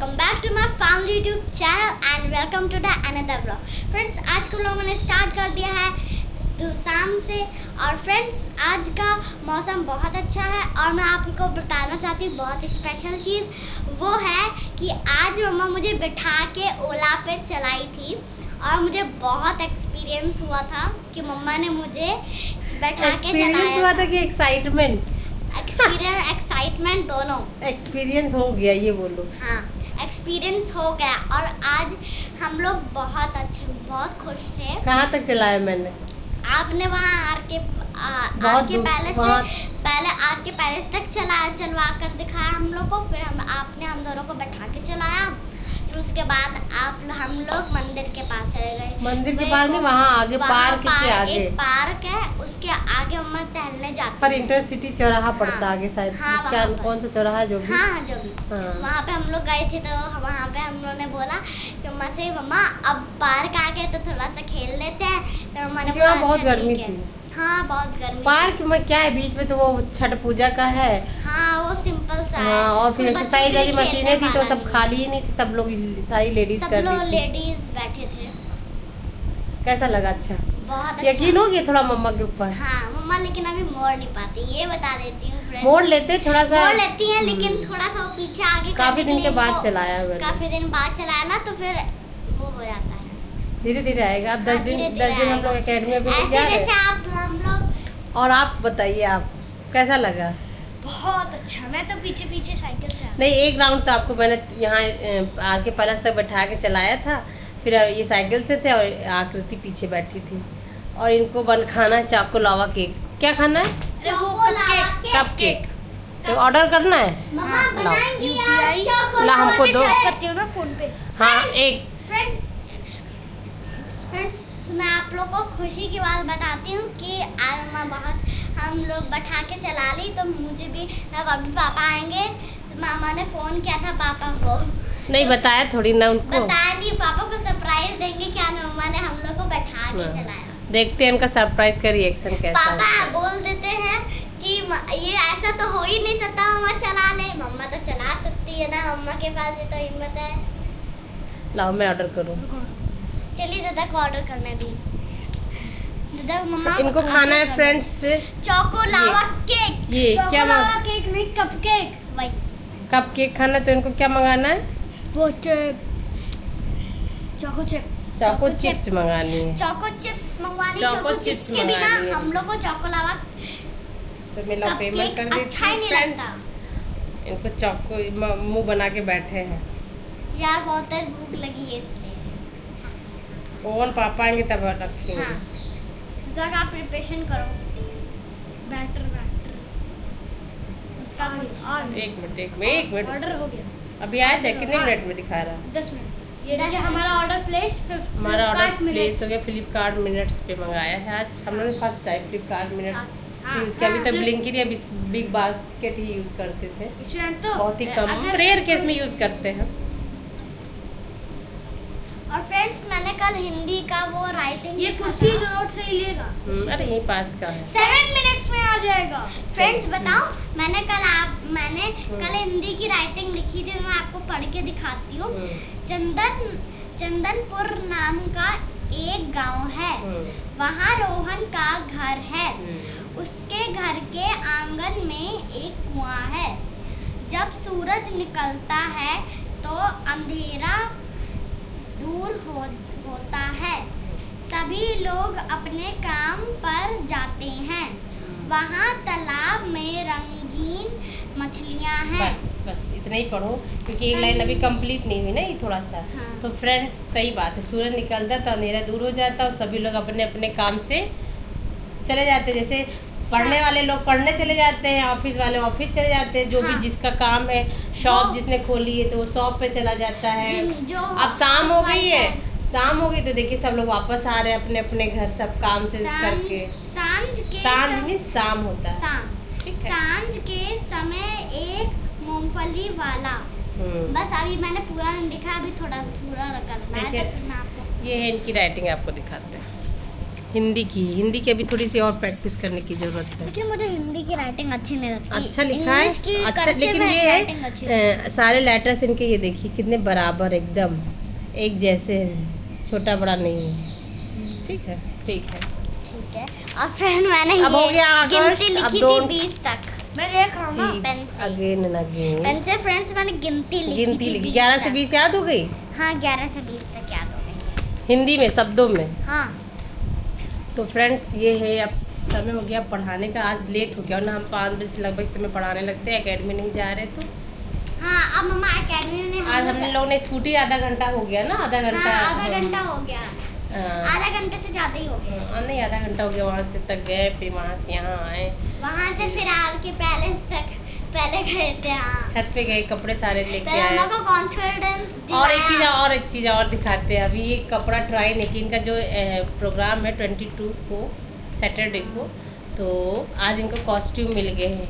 welcome back to my family YouTube channel and welcome to the another vlog. Friends आज को लोगों ने start कर दिया है शाम से और फ्रेंड्स आज का मौसम बहुत अच्छा है और मैं आपको बताना चाहती हूँ बहुत स्पेशल चीज़ वो है कि आज मम्मा मुझे बिठा के ओला पे चलाई थी और मुझे बहुत एक्सपीरियंस हुआ था कि मम्मा ने मुझे बैठा के चलाया हुआ था कि एक्साइटमेंट एक्साइटमेंट दोनों एक्सपीरियंस हो गया ये बोलो। हाँ एक्सपीरियंस हो गया और आज हम लोग बहुत खुश थे। कहाँ तक चलाया मैंने? आपने वहाँ आर के पैलेस तक चलवा कर दिखाया हम लोग को, फिर आपने हम दोनों को बैठा के चलाया, फिर उसके बाद हम लोग मंदिर के पास चले गए। मंदिर के पास नहीं, वहाँ आगे पार्क के आगे एक पार्क है, उसके आगे हम टहलने जाते पर इंटरसिटी चौराहा पड़ता आगे शायद। हाँ, क्या कौन सा चौराहा जो भी? हाँ जो भी वहाँ पे हम लोग गए थे तो वहाँ पे हम लोगों ने बोला कि मम्मा से मम्मा अब पार्क आ गए तो थोड़ा सा खेल लेते हैं, तो मैंने बोला बहुत गर्मी थी। हाँ बहुत गर्मी। पार्क में क्या है, बीच में तो वो छठ पूजा का है। हाँ वो सिंपल सा है। हाँ, और फिर एक्सरसाइज वाली मशीनें थी तो सब खाली ही नहीं थी, सब लोग सारी लेडीज कर रही थी। लेडीज बैठे थे। कैसा लगा? अच्छा बहुत अच्छा। यकीन हो गया थोड़ा मम्मा के ऊपर? हाँ मम्मा लेकिन अभी मोड़ नहीं पाती, ये बता देती हूँ। मोड़ लेते थोड़ा सा, मोड़ लेती है लेकिन थोड़ा सा पीछे आगे काफी दिन के बाद चलाया मैंने। काफी दिन बाद चलाया ना तो फिर वो हो जाता है। धीरे धीरे आएगा। अब 10 दिन हम लोग एकेडमी में जा रहे हैं। हम लोग। और आप बताइए, आप कैसा लगा? बहुत अच्छा। मैं तो पीछे पीछे साइकिल से नहीं, एक राउंड तो आपको मैंने यहाँ आर के पैलेस तक बैठा के चलाया था, फिर ये साइकिल से थे और आकृति पीछे बैठी थी और इनको बन खाना है चाको लावा केक। क्या खाना है? Cup cake. तो ऑर्डर करना है। मम्मा बनाएंगी यार। ला हमको दो। करती हूँ ना फोन पे। हाँ एक फ्रेंड्स मैं आप लोग को खुशी की बात बताती हूँ कि आज हम लोग बैठा के चला ली तो मुझे भी अभी पापा आएंगे तो मामा ने फ़ोन किया था पापा को। नहीं बताया थोड़ी ना उनको, बताया नहीं, पापा को सरप्राइज देंगे क्या मम्मा ने हम लोग को बैठा के चलाया। देखते हैं उनका सरप्राइज का रिएक्शन कैसा है। पापा बोल देते हैं कि ये ऐसा तो हो ही नहीं सकता, मम्मा चला ले। मम्मा तो चला सकती है ना, मम्मा के पास भी तो हिम्मत है। लाओ मैं ऑर्डर करूँ। चलिए दादा को ऑर्डर करने दी। दादा मम्मा इनको खाना है फ्रेंड्स चोको लावा केक। ये क्या लावा केक नहीं, कप केक। वही कप केक खाना है तो इनको क्या मंगाना है? वो चोको चिप्स मंगानी है। चोको चिप्स मंगवानी। चोको चिप्स के बिना हम लोग को चोको लावा तो मैं लो पेमेंट कर देती हूँ फ्रेंड्स। इनको चोको मुंह बना के बैठे हैं यार, बहुत देर भूख लगी है इसलिए। कौन पापा आएंगे तब रखेंगे। हाँ तक आप प्रिपरेशन करो। बैटर उसका कुछ एक मिनट ऑर्डर हो गया। अभी आया था, कितने मिनट में दिखा रहा है? 10 मिनट। ये देखिए हमारा ऑर्डर प्लेस प्लेस हो गया। फ्लिपकार्ट मिनट्स पे मंगाया है आज हम लोग ने first time Flipkart minutes use किया। अभी तक ब्लिंकिट या बिग बास्केट ही यूज़ करते थे, तो बहुत ही कम रेयर केस में यूज़ करते हैं। और फ्रेंड्स मैंने कल हिंदी का वो राइटिंग, ये कुर्सी रोड से ही लेगा। अरे यहीं पास का है, 7 मिनट्स में आ जाएगा। फ्रेंड्स बताओ, मैंने कल हिंदी की राइटिंग लिखी थी, मैं आपको पढ़ के दिखाती हूँ। चंदनपुर नाम का एक गांव है, वहाँ रोहन का घर है। उसके घर के आंगन में एक कुआं है। जब सूरज निकलता है तो अंधेरा दूर होता है। सभी लोग अपने काम पर जाते हैं। वहाँ तालाब में रंगीन मछलियाँ हैं। बस इतना ही पढ़ो क्योंकि एक लाइन अभी कंप्लीट नहीं हुई ना, ये थोड़ा सा। हाँ। तो फ्रेंड्स सही बात है, सूरज निकलता तो अंधेरा दूर हो जाता और सभी लोग अपने अपने काम से चले जाते। जैसे पढ़ने वाले लोग पढ़ने चले जाते हैं, ऑफिस वाले ऑफिस चले जाते हैं, जो भी जिसका काम है, शॉप जिसने खोली है तो वो शॉप पे चला जाता है। अब शाम हो गई है, तो देखिए सब लोग वापस आ रहे हैं अपने अपने घर, सब काम से करके। सांझ में शाम होता है। सांझ के समय एक मूंगफली वाला। बस अभी मैंने पूरा नहीं लिखा, अभी थोड़ा पूरा करना है। ये है इनकी राइटिंग, आपको दिखाते हैं। हिंदी की अभी थोड़ी सी और प्रैक्टिस करने की जरूरत है। लेकिन मुझे हिंदी की राइटिंग अच्छी नहीं लगती। अच्छा लिखा है, इंग्लिश की अच्छा, cursive लेकिन है, ये writing अच्छी लगती है सारे लेटर्स इनके ये देखिए कितने बराबर एकदम एक जैसे हैं, छोटा बड़ा नहीं है। ठीक है ठीक है ठीक है। और फ्रेंड मैंने अब हो गया ये आकाश, गिनती अब लिखी थी don't 20 तक। मैं देख रहा हूँ ना पेन से। अगेन एंड अगेन पेन से फ्रेंड्स मैंने गिनती लिखी थी 20 11 से तक। 20 याद हो गई हाँ 11 से 20 तक याद हो गई। हिंदी में शब्दों में। हाँ तो फ्रेंड्स ये है, अब समय हो गया पढ़ाने का। आज लेट हो गया ना, हम 5 बजे से लगभग इस समय पढ़ाने लगते हैं, एकेडमी नहीं जा रहे। तो हाँ अब मम्मा एकेडमी में आज हम लोग ने स्कूटी आधा घंटा हो गया ना, आधा घंटा। हाँ, आधा घंटा हो गया। हाँ। आधा घंटे से ज़्यादा ही हो गया। नहीं आधा घंटा हो गया, वहाँ से तक गए, फिर वहाँ से यहाँ आए, वहाँ से फिर आके पैलेस तक पहले गए थे। हाँ छत पे गए, कपड़े सारे लेके पहले हम आए। लोग को कॉन्फिडेंस और एक चीज़ और दिखाते हैं। अभी ये कपड़ा ट्राई नहीं किया, इनका जो प्रोग्राम है 22 को सैटरडे को, तो आज इनको कॉस्ट्यूम मिल गए हैं।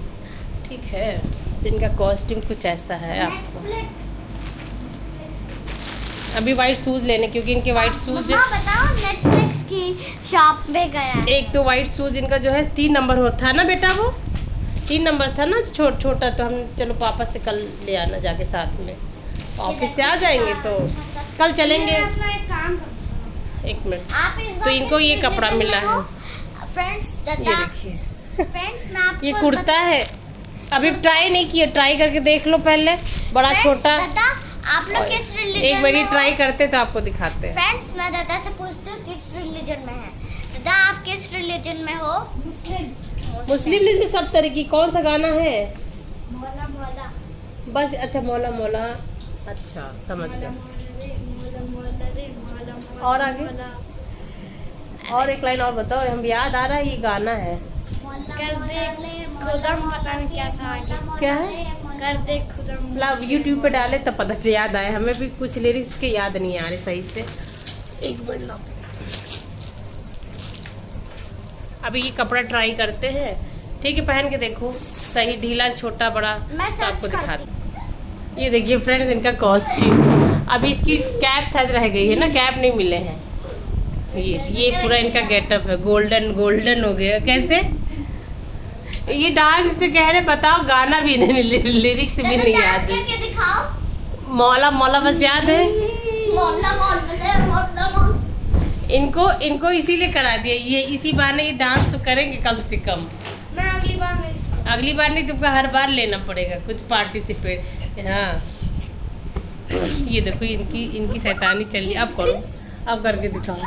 ठीक है, तो इनका कॉस्ट्यूम कुछ ऐसा है। आपको अभी वाइट शूज़ लेने, क्योंकि इनके वाइट शूज़ बताओ नेटफ्लिक्स की शॉप पे गया। एक तो वाइट शूज़ इनका जो है 3 नंबर होता है ना बेटा, वो 3 नंबर था ना छोटा। तो हम चलो पापा से कल ले आना जाके साथ में, ऑफिस से आ जाएंगे तो कल चलेंगे। एक मिनट, तो इनको ये कपड़ा मिला है फ्रेंड्स। ये देखिए फ्रेंड्स मैं आपको ये कुर्ता है। अभी ट्राई नहीं किया, ट्राई करके देख लो पहले, बड़ा छोटा। दादा आप लोग किस रिलीजन एक में बारी हो? ट्राई करते तो आपको दिखाते हैं। फ्रेंड्स मैं दादा से पूछती हूँ किस रिलीजन में है। दादा आप किस रिलीजन में हो? मुस्लिम में सब तरह की। कौन सा गाना है? मौला मौला। बस अच्छा मौला मौला, अच्छा समझ गए। और आगे? और एक लाइन और बताओ, हम याद आ रहा है ये गाना है। पता नहीं क्या था आगे। क्या है? कर दे खुदम। मतलब यूट्यूब पे डाले तब पता चल याद आए। हमें भी कुछ लिरिक्स के याद नहीं आ रहे सही से। एक मिनट लो, अभी ये कपड़ा ट्राई करते हैं। ठीक है, पहन के देखो, सही ढीला छोटा बड़ा मैं तो आपको सर्च दिखा करती दूँ। ये देखिए फ्रेंड्स इनका कॉस्ट्यूम। अभी इसकी कैप शायद रह गई है ना, कैप नहीं मिले हैं। ये पूरा इनका गेटअप है, गोल्डन हो गया। कैसे ये डांस इसे कह रहे, बताओ गाना भी नहीं, लिरिक्स भी नहीं याद है। क्या दिखाओ? मौला मौला बस याद है। मौला मौला। इनको इसीलिए करा दिया, ये इसी बहाने ये डांस तो करेंगे कम से कम। मैं अगली बार नहीं, तुमको हर बार लेना पड़ेगा कुछ पार्टिसिपेट। हाँ ये देखो इनकी शैतानी चल रही। अब करो, अब करके दिखाओ।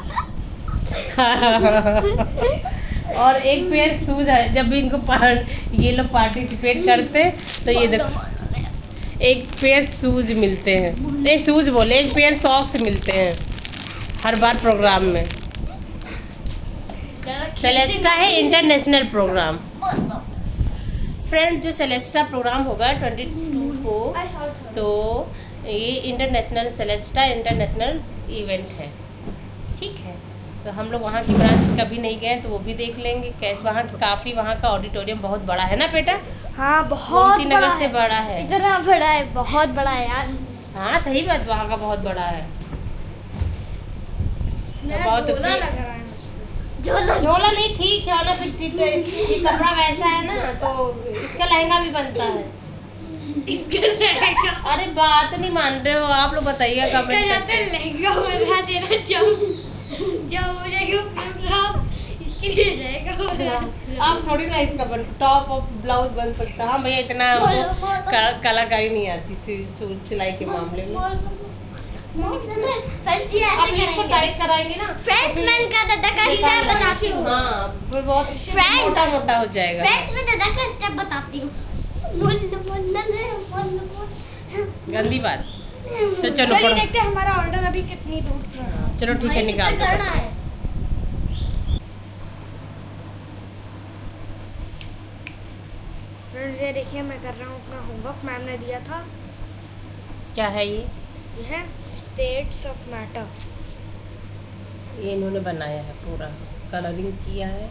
और एक पेयर शूज है, जब भी इनको ये लोग पार्टिसिपेट करते तो ये देखो एक पेयर शूज मिलते हैं, नहीं शूज बोले, एक पेयर सॉक्स मिलते हैं हर बार प्रोग्राम में। सेलेस्टा है इंटरनेशनल प्रोग्राम। फ्रेंड जो सेलेस्टा प्रोग्राम होगा 22 को, तो ये इंटरनेशनल सेलेस्टा इंटरनेशनल इवेंट है। ठीक है, तो हम लोग वहाँ की ब्रांच कभी नहीं गए, तो वो भी देख लेंगे कैसे। वहाँ की काफ़ी, वहाँ का ऑडिटोरियम बहुत बड़ा है ना बेटा? हाँ बहुत गोमती नगर से बड़ा है। इतना बड़ा है, बहुत बड़ा है यार। हाँ सही बात, वहाँ का बहुत बड़ा है। तो बहुत झोला नहीं, ठीक है ना, फिर ये कपड़ा वैसा है ना, तो इसका लहंगा भी बनता है। अरे बात नहीं मान रहे हो आप लोग, बताइए कमेंट करके। लहंगा बना देना जब हो जाएगा प्रोग्राम, इसके लिए जाएगा। आप थोड़ी ना इसका टॉप और ब्लाउज बन सकता है। हाँ भैया, इतना कलाकारी नहीं आती सूट सिलाई के मामले में। फ्रेंड्स ये अब ऐसे इसको करेंगे। टाइट कराएंगे ना। फ्रेंड्स मैं इनका दादा का स्टेप बताती हूँ। हाँ, फिर बहुत Friends, मोटा मोटा हो जाएगा। फ्रेंड्स मैं दादा का स्टेप बताती हूँ। गंदी बात। तो चलो चलिए पढ़ो। देखते हैं हमारा ऑर्डर अभी कितनी दूर रहा। चलो ठीक है, निकाल दो। करना है। फ्रेंड्स ये देखिए मैं कर रहा हूँ अपना होमवर्क, मैम ने दिया था। क्या है ये? ये है स्टेट्स ऑफ मैटर। ये इन्होंने बनाया है, पूरा कलरिंग किया है।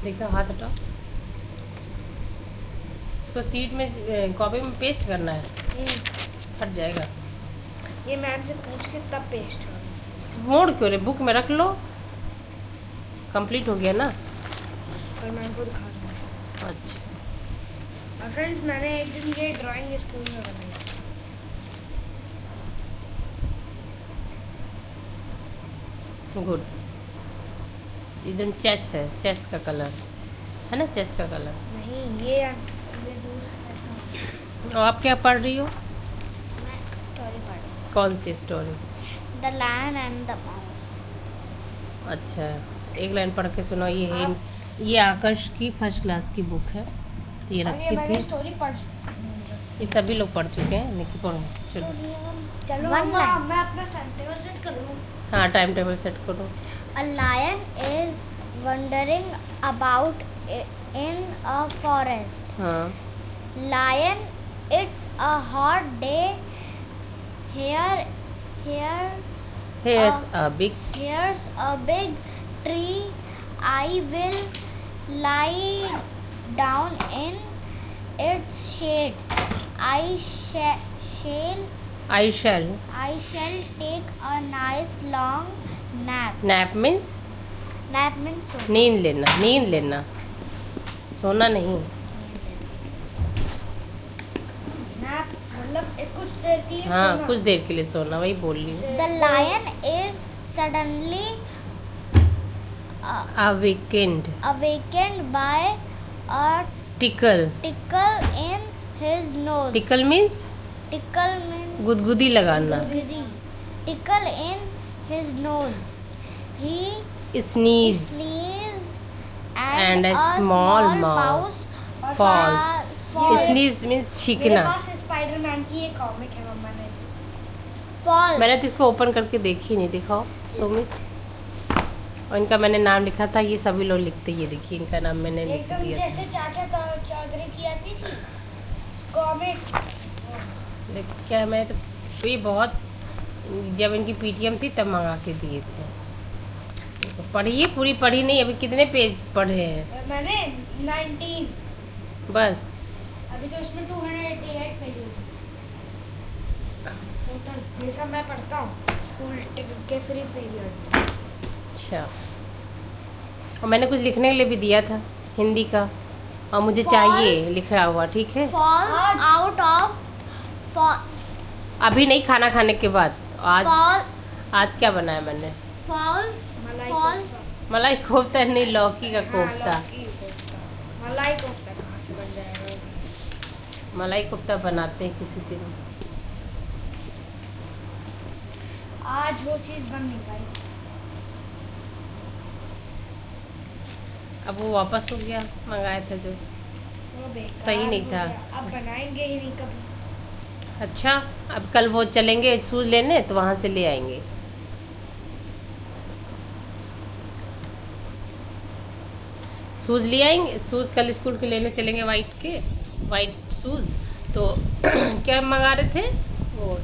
देखा, हाथ हटाओ। इसको सीट में कॉपी में पेस्ट करना है, हट जाएगा। ये मैम से पूछ के तब पेस्ट होगा। मोड़ क्यों रे, बुक में रख लो, कंप्लीट हो गया ना? पर मैं आपको दिखा दूँगा। अच्छा, और फ्रेंड्स मैंने एक दिन ये ड्राइंग स्कूल में बनाई। गुड। एकदम चेस है, चेस का कलर है ना, चेस का कलर। नहीं ये दूर से और आप क्या पढ़ रही हो? मैं स्टोरी पढ़ रही हूँ, कौन सी story? The lion and the mouse. अच्छा, एक लाइन पढ़ के सुनो। ये आकर्ष की फर्स्ट क्लास की बुक है, ये और ये रखी मैंने थी। स्टोरी पढ़। ये सभी लोग पढ़ चुके हैं, लेकिन पढ़ो चलो। चलो One मम्मा, line. मैं अपना टाइम टेबल सेट कर लूँ। हाँ, टाइम टेबल सेट करो। A lion is wandering about in a forest. हाँ, Lion, it's a hot day. Here, here's a big here's a big tree. I will lie down in its shade. I shall take a nice long nap. nap means Nap means so. नींद लेना, सोना नहीं। Nap मतलब कुछ देर के लिए हाँ, सोना। कुछ देर के लिए सोना, वही बोल रही हूँ। The lion is suddenly awakened by a tickle in his nose. tickle means Tickle means गुदगुदी लगाना। giddy. Tickle in his nose. He sneeze sneezes and a small mouse falls. falls. sneeze means मेरे छींकना। पास Spiderman की एक comic है, मम्मा ने। Falls. मैंने तो इसको ओपन करके देखी नहीं, दिखाओ सुमित। और इनका मैंने नाम लिखा था, ये सभी लोग लिखते, ये देखिए इनका नाम मैंने लिख एकदम दिया था। जैसे चाचा चौधरी की आती थी कॉमिक। लेकिन क्या मैं तो ये बहुत, जब इनकी पीटीएम थी तब मंगा के दिए थे। पढ़िए, पूरी पढ़ी नहीं, अभी कितने पेज पढ़े हैं? मैंने 19 बस। अभी तो उसमें 288 पेजेस टोटल। ये सब मैं पढ़ता हूँ स्कूल के फ्री पीरियड। अच्छा, और मैंने कुछ लिखने के लिए भी दिया था हिंदी का, और मुझे चाहिए लिखा हुआ, ठीक है? Falls out of. अभी नहीं, खाना खाने के बाद। आज Fall. आज क्या बनाया मैंने? Falls. मलाई Fall. कोफ्ता। मलाई कोफ्ता नहीं, लौकी का हाँ, कोफ्ता। लौकी कोफ्ता। मलाई कोफ्ता कहाँ से बन जाएगा? मलाई कोफ्ता बनाते हैं किसी दिन। आज वो चीज़ बन नहीं पाई। अब वो वापस हो गया, मंगाया था जो। वो बेकार सही नहीं हो था। गया। अब बनाएंगे ही नहीं कभी। अच्छा, अब कल वो चलेंगे शूज़ लेने, तो वहाँ से ले आएंगे। शूज़ ले आएंगे, शूज़ कल स्कूल के लेने चलेंगे, वाइट शूज़। तो क्या मंगा रहे थे वो,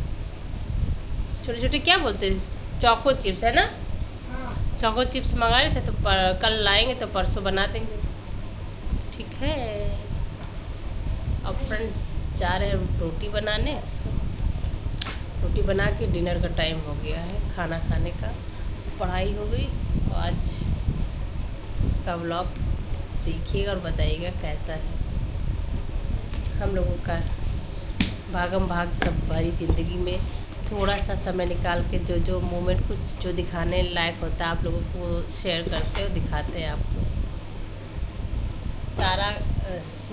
छोटे छोटे क्या बोलते हैं, चोको चिप्स है ना, हाँ। चोको चिप्स मंगा रहे थे। तो कल लाएंगे तो परसों बना देंगे, ठीक है? अब फ्रेंड्स जा रहे हैं रोटी बनाने। रोटी बना के डिनर का टाइम हो गया है, खाना खाने का। पढ़ाई हो गई, और आज इसका व्लॉग देखिएगा और बताइएगा कैसा है। हम लोगों का भागम भाग सब भरी ज़िंदगी में थोड़ा सा समय निकाल के जो मोमेंट कुछ जो दिखाने लायक होता है, आप लोगों को शेयर करते हो, दिखाते हैं आपको। सारा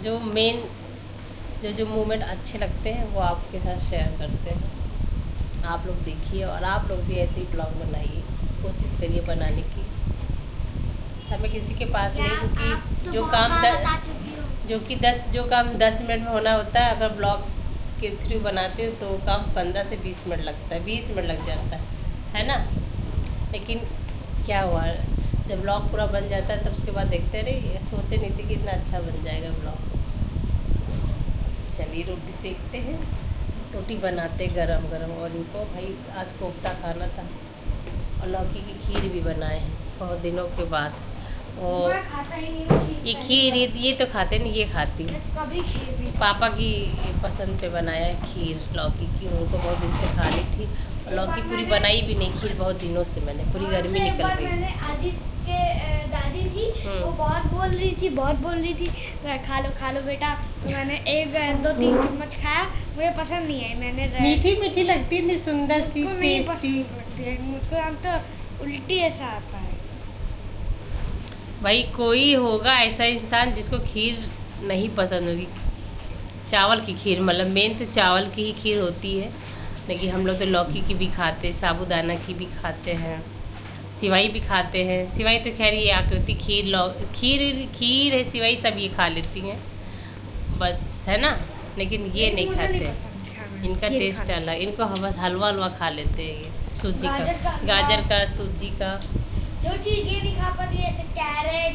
जो मेन जो मोमेंट अच्छे लगते हैं वो आपके साथ शेयर करते हैं। आप लोग देखिए, और आप लोग भी ऐसे ही ब्लॉग बनाइए, कोशिश करिए बनाने की। समय किसी के पास नहीं, क्योंकि जो काम जो काम 10 मिनट में होना होता है, अगर ब्लॉग के थ्रू बनाते हो तो काम 15 से 20 मिनट लगता है, 20 मिनट लग जाता है ना? लेकिन क्या हुआ, जब ब्लॉग पूरा बन जाता है तब उसके बाद देखते रहे, सोचे नहीं थे कि इतना अच्छा बन जाएगा ब्लॉग। चलिए रोटी सेकते हैं, रोटी बनाते गरम गरम। और इनको भाई आज कोफ्ता खाना था, और लौकी की खीर भी बनाए हैं बहुत दिनों के बाद। और मैं खाता ही नहीं हूँ ये खीर, ये तो खाते नहीं, ये खाती हूँ। कभी खीर नहीं। पापा की पसंद पे बनाया है खीर लौकी की, उनको बहुत दिन से खानी थी। और लौकी पूरी बनाई भी नहीं, खीर बहुत दिनों से मैंने, पूरी गर्मी निकल गई। मैंने आदित्य के दादी थी, वो बहुत बोल रही थी तो खा लो बेटा। तो मैंने 1-2-3 चम्मच खाया, मुझे पसंद नहीं आई। मैंने मीठी मीठी लगती है, सुंदर सी मुझको नहीं टेस्टी। पसंद लगती है, मुझको हम तो उल्टी ऐसा आता है। भाई कोई होगा ऐसा इंसान जिसको खीर नहीं पसंद होगी, चावल की खीर, मतलब मेन तो चावल की ही खीर होती है। लेकिन हम लोग तो लौकी की भी खाते हैं, साबूदाना की भी खाते हैं, सिवाई भी खाते हैं। सिवाई तो खैर ये आकृति खीर है, सिवाई सब ये खा लेती हैं बस, है ना। लेकिन ये नहीं मुझे खाते, पसंद खाना, इनका खीर टेस्ट खाना। अलग। इनको हलवा खा लेते हैं, ये सूजी गाजर का, का हलवा। गाजर का, सूजी का। जो चीज़ ये नहीं खा पाती है, जैसे कैरेट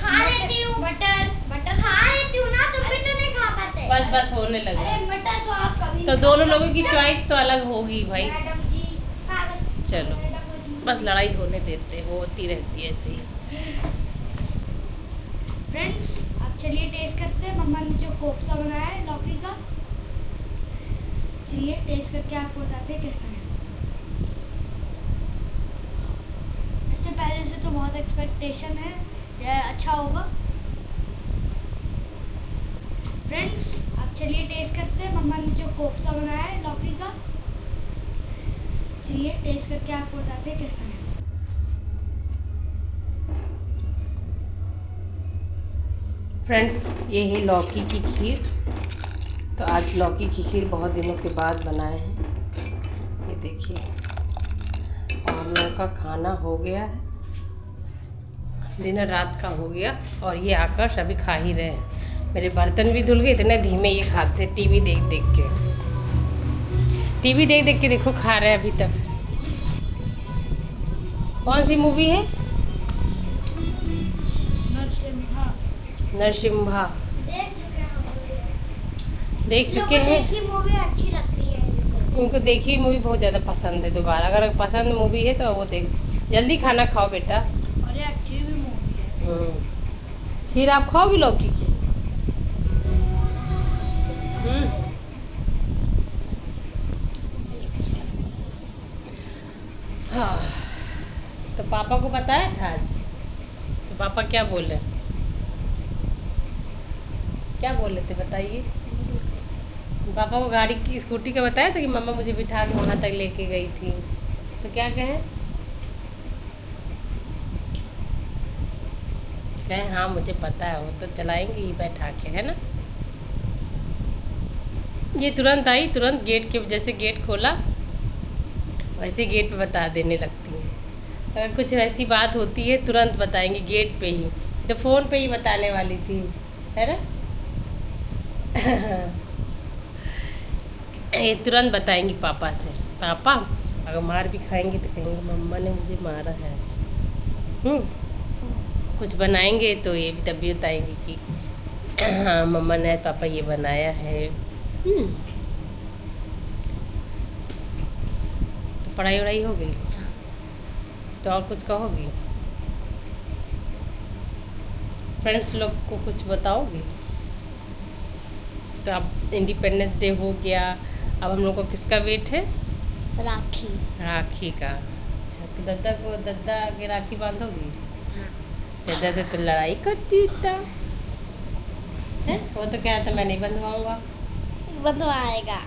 खा लेती हूँ। मटर खा लेती हूँ ना, तुम भी तो नहीं खा पाते। बस होने लगा। अरे मटर तो आप कभी तो नहीं दोनों खा लोगों की चॉइस तो अलग होगी भाई। मैडम जी, पागल। चलो मैडम जी। बस लड़ाई होने देते हैं, वो होती रहती है ऐसे ही। फ्रेंड्स, अब चलिए टेस्ट करते हैं। मम्मा ने जो कोफ्ता बनाया है लौकी का, चलिए टेस्ट करके आपको बताते हैं कैसा है। इससे पहले से तो बहुत एक्सपेक्टेशन है, यह अच्छा होगा। फ्रेंड्स, अब चलिए टेस्ट करते हैं। मम्मा ने जो कोफ्ता बनाया है लौकी का, चलिए टेस्ट करके आपको बताते हैं कैसा है। फ्रेंड्स, ये है लौकी की खीर। तो आज लौकी की खीर बहुत दिनों के बाद बनाए हैं, ये देखिए। और हम लोगों का खाना हो गया है, डिनर रात का हो गया, और ये आकर सभी खा ही रहे हैं। मेरे बर्तन भी धुल गए, इतने धीमे ये खाते हैं, टीवी देख देख के देखो खा रहे हैं अभी तक। कौन सी मूवी है? नरसिम्हा देख चुके हैं। देखी मूवी अच्छी लगती है इनको। उनको देखी मूवी बहुत ज़्यादा पसंद है। दोबारा अगर पसंद मूवी है तो वो देख। जल्दी खाना खाओ बेटा। अरे अच्छी भी मूवी है। खीर आप खाओगी लौकी की? हाँ, तो पापा को बताया था आज? तो पापा क्या बोले थे बताइए? पापा को गाड़ी की, स्कूटी का बताया था कि मम्मा मुझे बिठा के वहाँ तक लेके गई थी, तो क्या कहें? कहें हाँ मुझे पता है, वो तो चलाएंगे ही बैठा के, है ना। ये तुरंत आई, तुरंत गेट के, जैसे गेट खोला वैसे गेट पे बता देने लगती हैं। अगर कुछ ऐसी बात होती है तुरंत बताएंगी गेट पे ही, तो फ़ोन पे ही बताने वाली थी, है ना। ये तुरंत बताएंगी पापा से। पापा अगर मार भी खाएंगे तो कहेंगे मम्मा ने मुझे मारा है आज। कुछ बनाएंगे तो ये भी तभी बताएंगे कि हाँ मम्मा ने पापा ये बनाया है। तो पढ़ाई वढ़ाई हो गई, तो और कुछ कहोगी? फ्रेंड्स लोग को कुछ बताओगी? तो अब इंडिपेंडेंस डे हो गया, अब हम लोग को किसका वेट है? राखी का। अच्छा, तो दद्दा के राखी बांधोगी? दद्दा से तो लड़ाई करती इतना है, वो तो कह रहा था मैं नहीं बंधवाऊंगा। बंधवाएगा।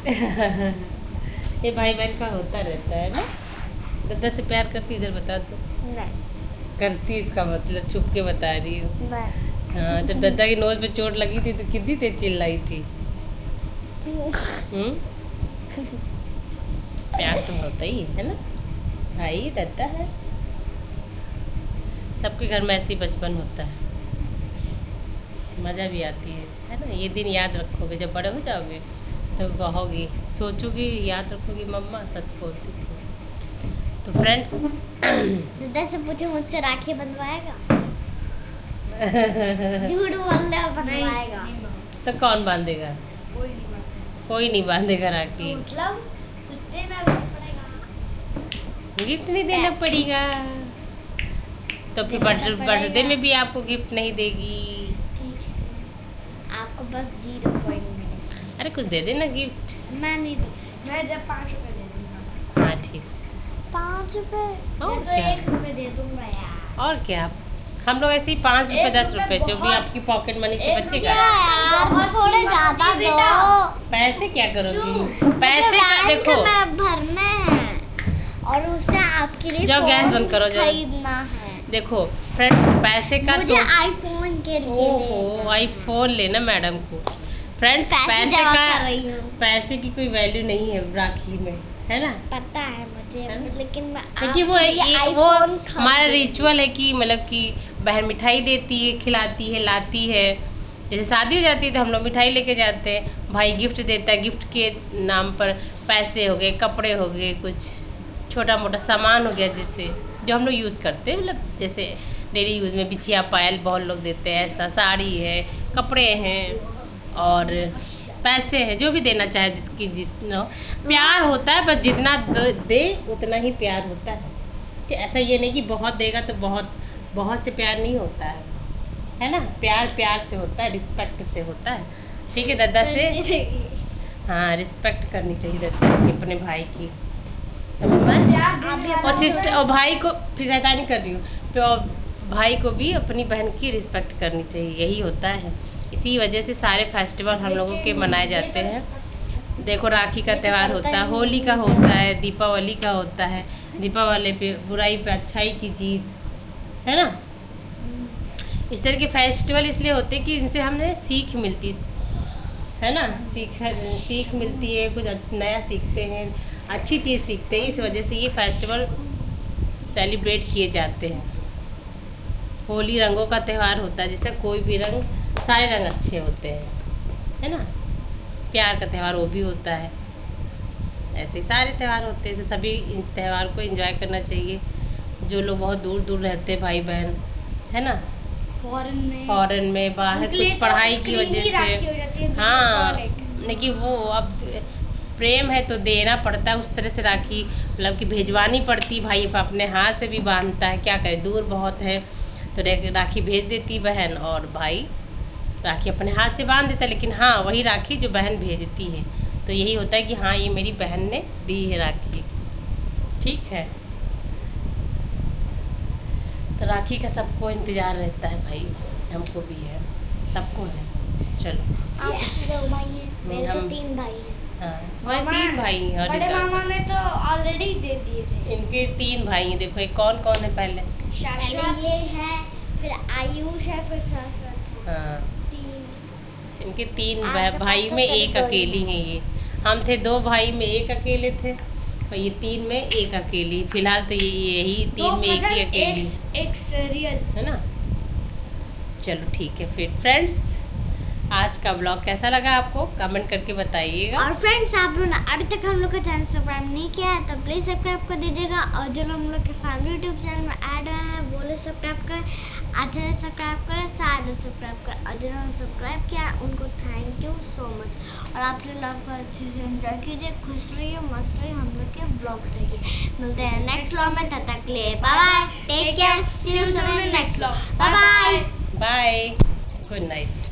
ये भाई बहन का होता रहता है ना। दद्दा से प्यार करती, इधर बता दो। नहीं करती, इसका मतलब छुप के बता रही हो। नहीं। हाँ, जब दद्दा की नोज पे चोट लगी थी तो कितनी तेज चिल्लाई थी। प्यार तो होता ही है ना, भाई दद्दा है। सबके घर में ऐसे ही बचपन होता है, मज़ा भी आती है ना। ये दिन याद रखोगे, जब बड़े हो जाओगे तो कहोगी, सोचोगी, याद रखोगी मम्मा सच बोलती थी। तो फ्रेंड्स, दद्दा से पूछो मुझसे राखी बंधवाएगा? झूठ बोल रहे हो, बंधवाएगा। तो कौन बांधेगा? कोई नहीं बांधेगा राखी। मतलब कुछ देना भी नहीं पड़ेगा। गिफ्ट नहीं देना पड़ेगा, तो फिर बर्थडे में भी आपको गिफ्ट नहीं देगी। ठीक है, आपको बस 0 पॉइंट मिलेगा। अरे कुछ दे देना गिफ्ट। मैं नहीं दूँ। मैं जब 5 रुपए दे दूंगा। हाँ ठीक। 5 रुपए? और मैं तो क्या? 1 रुपए दे दूंगा यार। और क्या, आप हम लोग ऐसे ही 5 रुपए 10 रुपए जो भी आपकी पॉकेट मनी से बचेगा। यार थोड़े ज्यादा दो। पैसे क्या करोगी? पैसे का देखो, में भरने हैं और उससे आपके लिए जाओ गैस बंद करो, जाओ। खरीदना है। देखो फ्रेंड्स, पैसे का मुझे तो आईफोन के लिए ओहो आईफोन लेना मैडम को। फ्रेंड्स पैसे पैसे जमा का कर रही हूँ। पैसे की कोई वैल्यू नहीं है राखी में, है ना? पता है मुझे, है ना? लेकिन मैं क्योंकि वो आपके लिए वो iPhone हमारा खरीदूंगी। रिचुअल है कि मतलब कि बहन मिठाई देती है, खिलाती है, लाती है। जैसे शादी हो जाती है तो हम लोग मिठाई लेके जाते हैं, भाई गिफ्ट देता है, गिफ्ट के नाम पर पैसे हो गए, कपड़े हो गए, कुछ छोटा मोटा सामान हो गया जिससे जो हम लोग यूज़ करते हैं, मतलब जैसे डेली यूज़ में बिछिया पायल बहुत लोग देते हैं, ऐसा साड़ी है, कपड़े हैं और पैसे हैं, जो भी देना चाहे जिसकी प्यार होता है, बस जितना दे उतना ही प्यार होता है। कि ऐसा ये नहीं कि बहुत देगा तो बहुत से प्यार नहीं होता है ना? प्यार प्यार से होता है, रिस्पेक्ट से होता है। ठीक है दादा से, हाँ रिस्पेक्ट करनी चाहिए दादा की अपने भाई की, और सिस्टर और भाई को फिर शैतानी कर रही हूँ, तो भाई को भी अपनी बहन की रिस्पेक्ट करनी चाहिए, यही होता है। इसी वजह से सारे फेस्टिवल हम लोगों के मनाए जाते हैं। देखो राखी का त्यौहार होता है, होली का होता है, दीपावली का होता है। दीपावली पे बुराई पे अच्छाई की जीत, है ना? इस तरह के फेस्टिवल इसलिए होते हैं कि इनसे हमें सीख मिलती है ना, सीख मिलती है, कुछ नया सीखते हैं, अच्छी चीज़ सीखते हैं। इस वजह से ये फेस्टिवल सेलिब्रेट किए जाते हैं। होली रंगों का त्यौहार होता है, जैसे कोई भी रंग, सारे रंग अच्छे होते हैं, है ना? प्यार का त्यौहार वो भी होता है। ऐसे सारे त्यौहार होते हैं, तो सभी त्यौहार को एंजॉय करना चाहिए। जो लोग बहुत दूर दूर रहते हैं भाई बहन, है ना, फॉरेन में बाहर कुछ पढ़ाई की वजह से, हाँ, लेकिन वो अब प्रेम है तो देना पड़ता है उस तरह से राखी, मतलब कि भेजवानी पड़ती। भाई अपने हाथ से भी बांधता है, क्या करे, दूर बहुत है तो राखी भेज देती बहन, और भाई राखी अपने हाथ से बांध देता है। लेकिन हाँ, वही राखी जो बहन भेजती है, तो यही होता है कि हाँ ये मेरी बहन ने दी है राखी। ठीक है, तो राखी का सबको इंतज़ार रहता है भाई, हमको भी है, सबको है। चलो दो भाई हैं, मेरे तो हम- 3 भाई हैं। हाँ, वही 3 भाई हैं और बड़े मामा ने तो ऑलरेडी दे दिए थे। इनके 3 भाई हैं। देखो ये कौन कौन है पहले? पहले ये है, फिर आयुष है, फिर शाश्वत है। हाँ, 3। इनके 3 आपके भाई पास तो में सभी एक 2 ही अकेली हैं। हैं ये। हम थे 2 भाई में एक अकेले थे, और ये 3 में एक अकेली। फिलहाल तो ये यही 3 में एक ही अकेली, एक सीरियल है ना? चलो ठीक है फिर फ्रेंड्स, आज का ब्लॉग कैसा लगा आपको कमेंट करके बताइएगा। और फ्रेंड्स, आप लोग ने अभी तक हम लोग का चैनल सब्सक्राइब नहीं किया है तो प्लीज़ सब्सक्राइब कर दीजिएगा, और जो हम लोग के फैमिली यूट्यूब चैनल में ऐड हुआ है वो लोग सब्सक्राइब करें, अच्छे से सब्सक्राइब करें, सारे सब्सक्राइब करें, और जिन्होंने सब्सक्राइब किया है उनको थैंक यू सो मच। और आप लोग को अच्छे से एंजॉय कीजिए, खुश रहिए, मस्त रहिए, हम लोग के ब्लॉग देखिए। मिलते हैं नेक्स्ट ब्लॉग में, तब तक के लिए bye bye, take care, see you soon in next blog, bye bye, bye, good night.